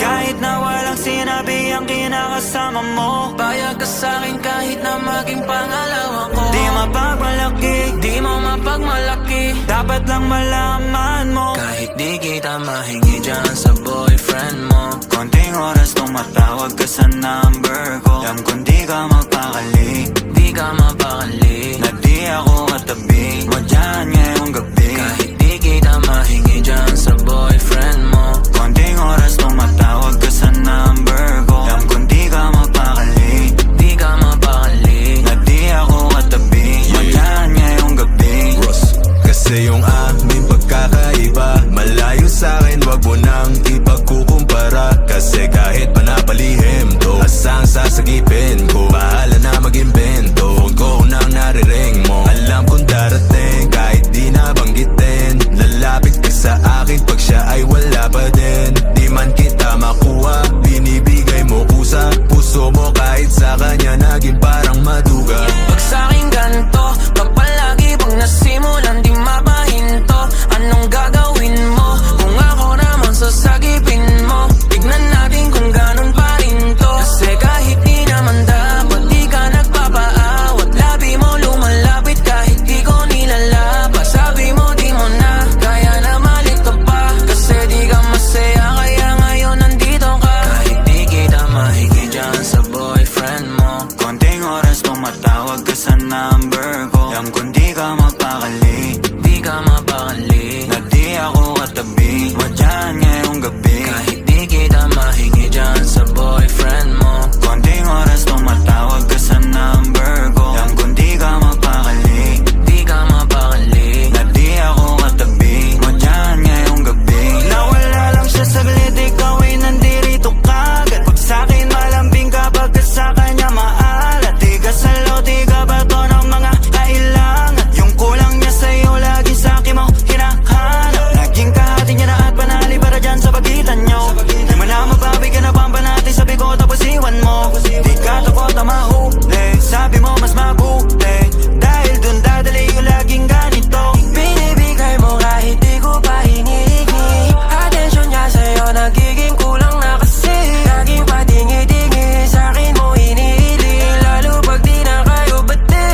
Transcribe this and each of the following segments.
Kahit na walang sinabi ang kinakasama mo, Payag ka sa'kin kahit na maging pangalawa ko. di mapagmalaki, Di mo mapagmalaki, dapat lang malaman mo. kahit di kita mahingi dyan sa boyfriend mo. Konting oras tumatawag ka sa number ko. Alam kong di ka magpakali, Di ka mapakali, na di ako katabi mo dyan ngayong gabi. kahit di kita mahingi dyan sa boyfriend mo. Konting oras tumatawag ka sa number ko. Alam kong di ka magpakali, Di ka mapakali, na di ako katabi mo dyan ngayong gabi. Ross, kasi yung aming pagkakaiba malayo sa'kin, wag mo nang ipagkukumpara. Kasi kahit panapalihim to, asang sasagipin ko, bahala na mag-invento. Phone ko nang nariring mo, alam kong darating kahit di nabanggitin. Lalapit ka sa akin pag siya ay wala pa din. Di man kita makuha, binibigay mo kusa. Puso mo kahit sa kanya naging parang maduga. pag sa'kin ganto, kapag lagi pag nasimulan di mapahinto. Anong gagawin mo kung ako naman sasagipin mo? Tignan natin kung ganun pa rin to. Kasi kahit di naman dapat di ka nagpapaawat. Labi mo lumalapit kahit di ko nilalaba. Sabi mo di mo na kaya na malik ka pa. Kasi di ka masaya kaya ngayon nandito ka. Kahit di kita mahingi dyan sa boyfriend mo. Konting oras tumatawag ka sa number ko. Alam kong di ka magpakali, Di ka mapakali, na di ako katabi mo dyan ngayong gabi. kahit di kita mahingi dyan sa boyfriend mo. Konting oras tumatawag ka sa number ko. Alam kong di ka magpakali, Di ka mapakali, na di ako katabi mo dyan ngayong gabi. Nawala lang siya saglit, ikaw ay nandirito kagad. Pag sa'kin malambing kapag ka sa kanya maalat. Di ka salo, di ka bato ng mga kailangan. Yung kulang niya sa'yo, lagi sa'kin mo hinahanap. Naging kahati niya na at panali para dyan sa pagitan nyo. Di mo na mababigyan na pambanati, sabi ko tapos iwan mo. Di ka takot na mahuli, sabi mo mas mabuti. Dahil dun dadali yung laging ganito. binibigay mo kahit di ko pa hinihingi. Atensyon niya sa'yo nagiging kulang na kasi. Laging patingi-tingi sa'kin mo hinihili. Lalo pag di na kayo bati,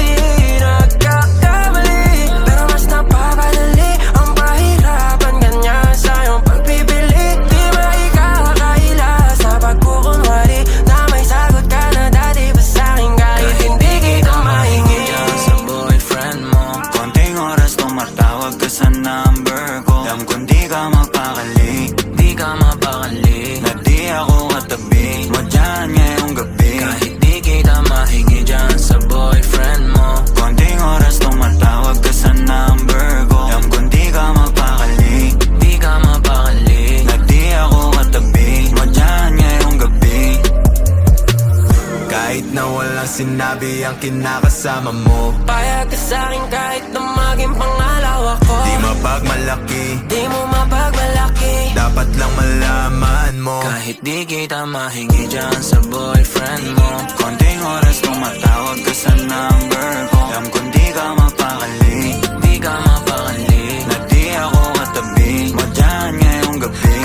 nagkakamali. Pero mas napapadali ang pahirapan kanya sa iyong pagpipili. Di maikakakaila sa pagkukunwari na may sagot ka na dati pa sa'kin. Kahit hindi kita mahingi dyan sa boyfriend mo. Konting oras tumatawag ka sa number ko. Alam kong di ka magpakali, Di ka mapakali, na di ako katabi mo dyan ngayong gabi. kahit di kita mahingi dyan sa boyfriend mo. Konting oras tumatawag ka sa number ko. Alam kong di ka magpakali, Di ka mapakali, na di ako katabi mo dyan ngayong gabi. Kahit na walang sinabi ang kinakasama mo, payag ka sa'kin kahit na maging pangalawa ko. di mapagmalaki, Di mo mapagmalaki, dapat lang malaman mo. kahit di kita mahingi dyan sa boyfriend mo. Konting oras tumatawag ka sa number ko. Alam kong di ka magpakali, Di ka mapakali, na di ako katabi mo dyan ngayong gabi.